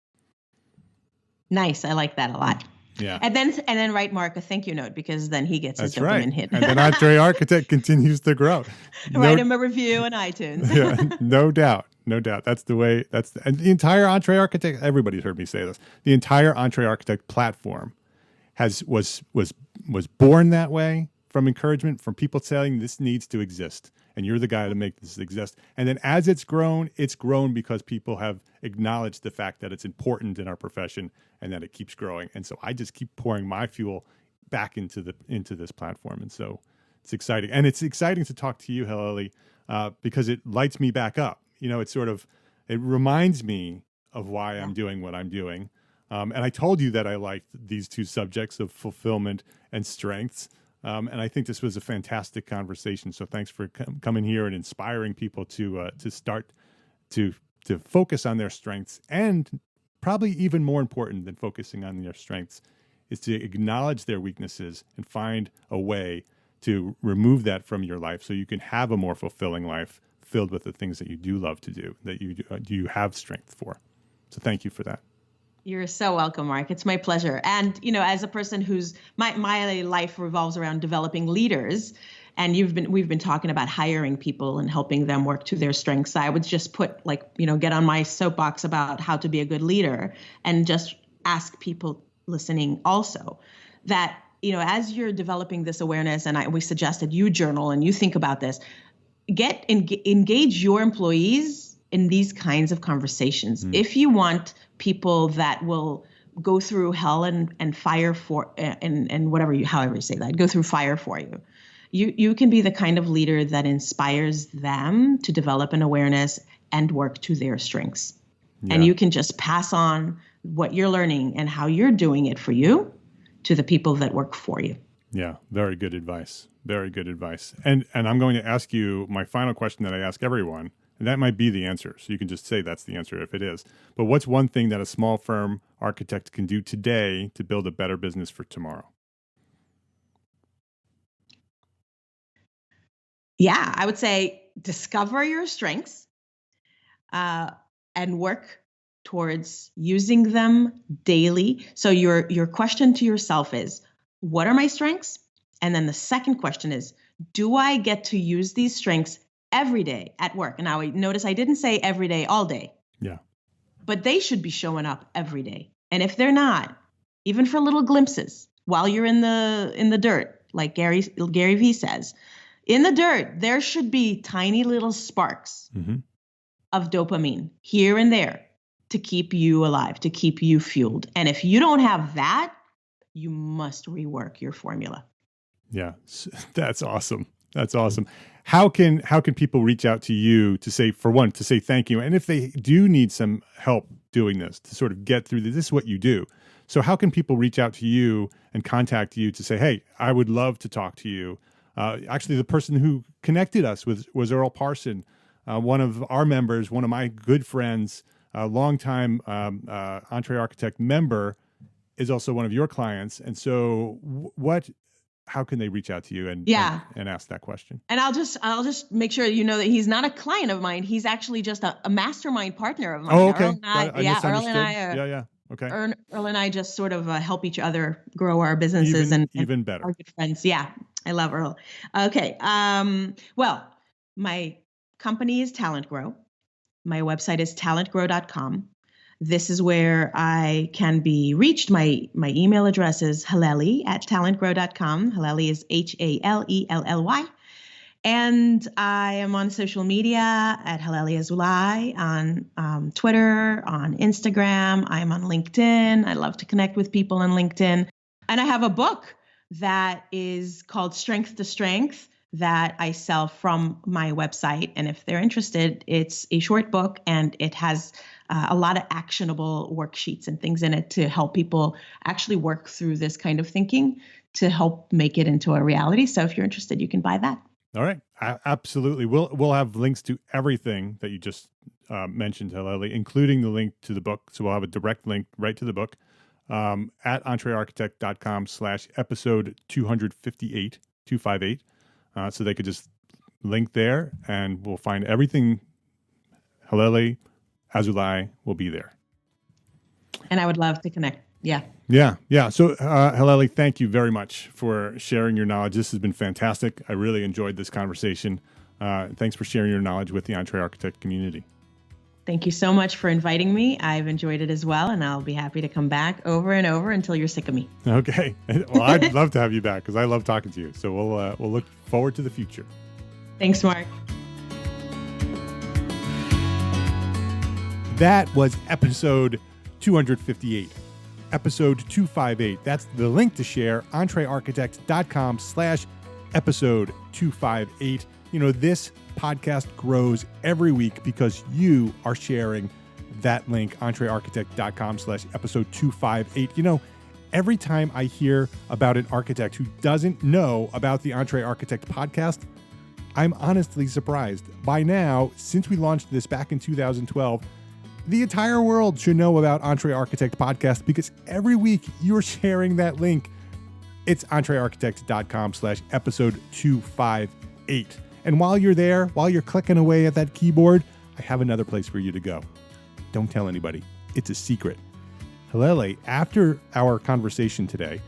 Nice. I like that a lot. Yeah. And then write Mark a thank you note, because then he gets his dopamine hit. And then EntreArchitect continues to grow. Write him a review on iTunes. Yeah, no doubt. That's the way. And the entire EntreArchitect. Everybody's heard me say this. The entire EntreArchitect platform was born that way from encouragement from people saying this needs to exist, and you're the guy to make this exist. And then as it's grown because people have acknowledged the fact that it's important in our profession and that it keeps growing. And so I just keep pouring my fuel back into this platform. And so it's exciting. And it's exciting to talk to you, Halelly, because it lights me back up. It reminds me of why I'm doing what I'm doing. And I told you that I liked these two subjects of fulfillment and strengths. And I think this was a fantastic conversation. So thanks for coming here and inspiring people to start to focus on their strengths. And probably even more important than focusing on their strengths is to acknowledge their weaknesses and find a way to remove that from your life so you can have a more fulfilling life filled with the things that you do love to do, that you have strength for. So thank you for that. You're so welcome, Mark. It's my pleasure. And, as a person who's my life revolves around developing leaders, and we've been talking about hiring people and helping them work to their strengths. I would just put get on my soapbox about how to be a good leader and just ask people listening also that, as you're developing this awareness, and we suggested you journal and you think about this, engage your employees in these kinds of conversations. If you want people that will go through hell and fire for and however you say that, go through fire for you. You can be the kind of leader that inspires them to develop an awareness and work to their strengths. Yeah. And you can just pass on what you're learning and how you're doing it for you to the people that work for you. Yeah, very good advice. Very good advice. And I'm going to ask you my final question that I ask everyone, and that might be the answer. So you can just say that's the answer if it is. But what's one thing that a small firm architect can do today to build a better business for tomorrow? Yeah, I would say discover your strengths and work towards using them daily. So your question to yourself is, what are my strengths? And then the second question is, do I get to use these strengths every day at work? And now notice I didn't say every day, all day. Yeah. But they should be showing up every day. And if they're not, even for little glimpses while you're in the dirt, like Gary V says, in the dirt, there should be tiny little sparks of dopamine here and there to keep you alive, to keep you fueled. And if you don't have that, you must rework your formula. Yeah, that's awesome. That's awesome. How can people reach out to you to say thank you? And if they do need some help doing this to sort of get through this is what you do. So how can people reach out to you and contact you to say, hey, I would love to talk to you? Actually, the person who connected us was Earl Parson, one of our members, one of my good friends, a longtime EntreArchitect member, is also one of your clients. And so how can they reach out to you and ask that question? And I'll just make sure you know that he's not a client of mine. He's actually just a mastermind partner of mine. Oh, okay. Earl and I Okay. Earl and I just sort of help each other grow our businesses even better. Our good friends. Yeah, I love Earl. Okay. Well, my company is Talent Grow. My website is talentgrow.com. This is where I can be reached. My email address is halelly@talentgrow.com. Halelly is Halelly. And I am on social media at Halelly Azulay on Twitter, on Instagram. I'm on LinkedIn. I love to connect with people on LinkedIn. And I have a book that is called Strength to Strength that I sell from my website. And if they're interested, it's a short book and it has a lot of actionable worksheets and things in it to help people actually work through this kind of thinking to help make it into a reality. So if you're interested, you can buy that. All right. Absolutely. We'll have links to everything that you just mentioned, Halelly, including the link to the book. So we'll have a direct link right to the book at EntreArchitect.com/episode 258. So they could just link there and we'll find everything. Halelly Azulay will be there. And I would love to connect. Yeah. So, Halelly, thank you very much for sharing your knowledge. This has been fantastic. I really enjoyed this conversation. Thanks for sharing your knowledge with the EntreArchitect community. Thank you so much for inviting me. I've enjoyed it as well, and I'll be happy to come back over and over until you're sick of me. Okay. Well, I'd love to have you back because I love talking to you. So we'll look forward to the future. Thanks, Mark. That was episode 258. Episode 258. That's the link to share, EntreArchitect.com/episode 258. This podcast grows every week because you are sharing that link, EntreArchitect.com/episode 258. Every time I hear about an architect who doesn't know about the EntreArchitect podcast, I'm honestly surprised. By now, since we launched this back in 2012, the entire world should know about EntreArchitect podcast because every week you're sharing that link. It's EntreArchitect.com/episode 258. And while you're there, while you're clicking away at that keyboard, I have another place for you to go. Don't tell anybody. It's a secret. Halelly, after our conversation today,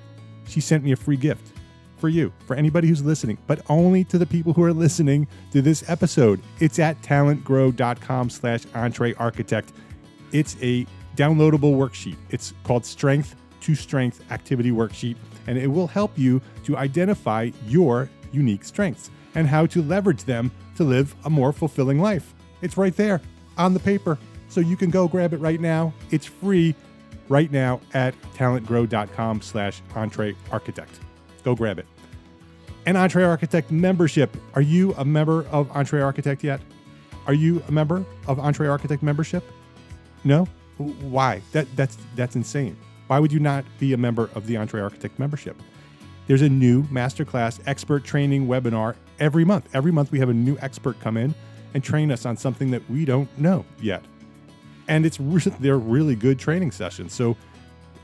she sent me a free gift for you, for anybody who's listening, but only to the people who are listening to this episode. It's at talentgrow.com/EntreArchitect. It's a downloadable worksheet. It's called Strength to Strength Activity Worksheet, and it will help you to identify your unique strengths and how to leverage them to live a more fulfilling life. It's right there on the paper, so you can go grab it right now. It's free right now at talentgrow.com/EntreArchitect. Go grab it. An EntreArchitect membership. Are you a member of EntreArchitect yet? Are you a member of EntreArchitect membership? No? Why? That's insane. Why would you not be a member of the EntreArchitect membership? There's a new masterclass expert training webinar every month. Every month we have a new expert come in and train us on something that we don't know yet. And they're really good training sessions. So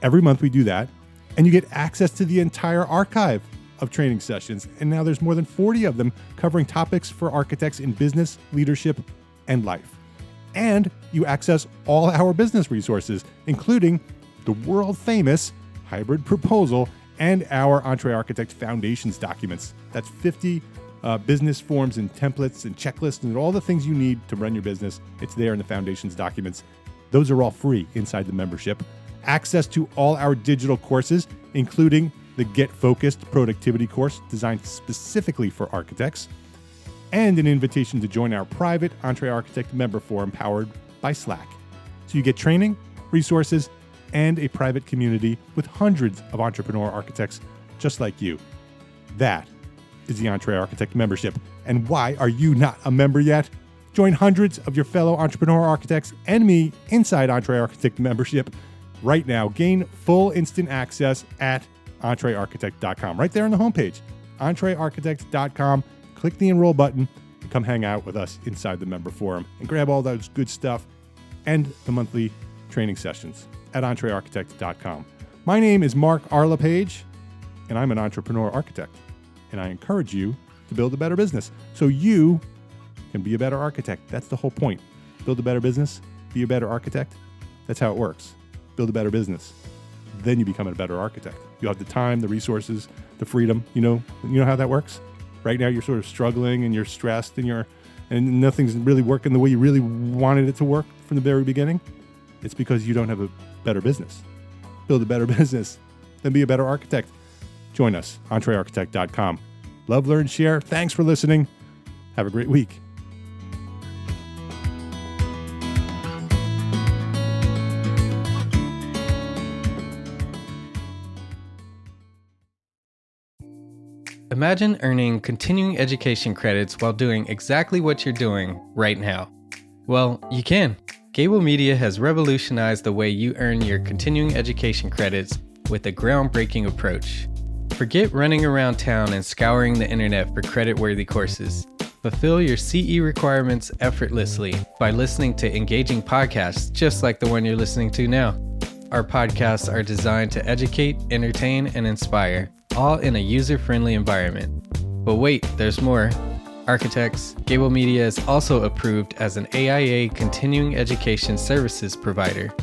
every month we do that, and you get access to the entire archive of training sessions. And now there's more than 40 of them covering topics for architects in business, leadership, and life. And you access all our business resources, including the world famous hybrid proposal and our EntreArchitect Foundations documents. That's 50 business forms and templates and checklists and all the things you need to run your business. It's there in the Foundations documents. Those are all free inside the membership. Access to all our digital courses, including the Get Focused Productivity course designed specifically for architects, and an invitation to join our private EntreArchitect member forum powered by Slack. So you get training, resources, and a private community with hundreds of entrepreneur architects just like you. That is the EntreArchitect membership. And why are you not a member yet? Join hundreds of your fellow entrepreneur architects and me inside EntreArchitect membership right now. Gain full instant access at EntreArchitect.com. Right there on the homepage, EntreArchitect.com. Click the enroll button and come hang out with us inside the member forum and grab all those good stuff and the monthly training sessions at EntreArchitect.com. My name is Mark Arlepage, and I'm an entrepreneur architect, and I encourage you to build a better business so you can be a better architect. That's the whole point. Build a better business, be a better architect. That's how it works. Build a better business. Then you become a better architect. You have the time, the resources, the freedom. You know how that works? Right now you're sort of struggling and you're stressed and nothing's really working the way you really wanted it to work from the very beginning. It's because you don't have a better business. Build a better business, then be a better architect. Join us, EntreArchitect.com. Love, learn, share. Thanks for listening. Have a great week. Imagine earning continuing education credits while doing exactly what you're doing right now. Well, you can. Gable Media has revolutionized the way you earn your continuing education credits with a groundbreaking approach. Forget running around town and scouring the internet for credit-worthy courses. Fulfill your CE requirements effortlessly by listening to engaging podcasts just like the one you're listening to now. Our podcasts are designed to educate, entertain, and inspire, all in a user-friendly environment. But wait, there's more. Architects, Gable Media is also approved as an AIA continuing education services provider.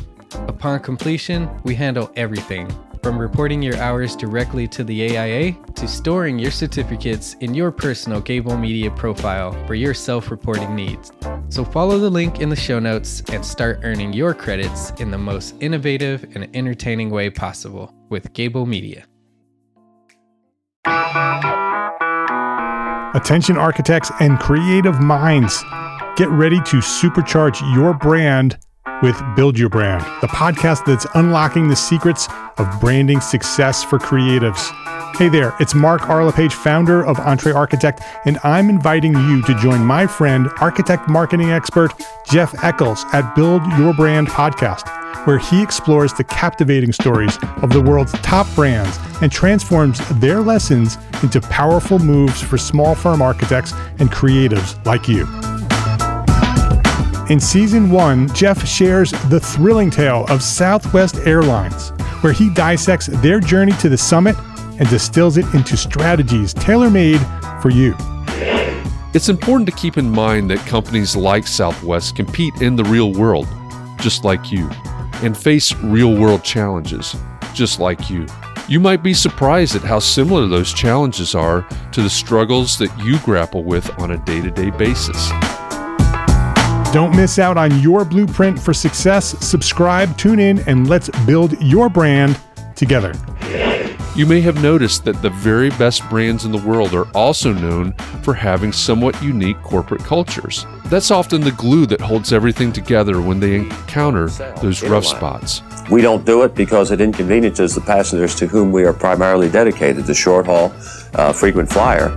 Upon completion, we handle everything, from reporting your hours directly to the AIA to storing your certificates in your personal Gable Media profile for your self-reporting needs. So follow the link in the show notes and start earning your credits in the most innovative and entertaining way possible with Gable Media. Attention architects and creative minds, get ready to supercharge your brand with Build Your Brand, the podcast that's unlocking the secrets of branding success for creatives. Hey there, it's Mark Arlepage, founder of EntreArchitect, and I'm inviting you to join my friend, architect marketing expert Jeff Eccles at Build Your Brand podcast, where he explores the captivating stories of the world's top brands and transforms their lessons into powerful moves for small firm architects and creatives like you. In Season 1, Jeff shares the thrilling tale of Southwest Airlines, where he dissects their journey to the summit and distills it into strategies tailor-made for you. It's important to keep in mind that companies like Southwest compete in the real world, just like you, and face real-world challenges, just like you. You might be surprised at how similar those challenges are to the struggles that you grapple with on a day-to-day basis. Don't miss out on your blueprint for success. Subscribe, tune in, and let's build your brand together. You may have noticed that the very best brands in the world are also known for having somewhat unique corporate cultures. That's often the glue that holds everything together when they encounter those rough spots. We don't do it because it inconveniences the passengers to whom we are primarily dedicated, the short haul, frequent flyer.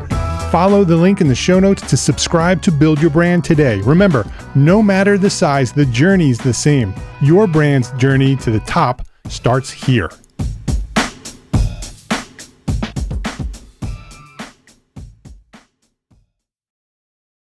Follow the link in the show notes to subscribe to Build Your Brand today. Remember, no matter the size, the journey's the same. Your brand's journey to the top starts here.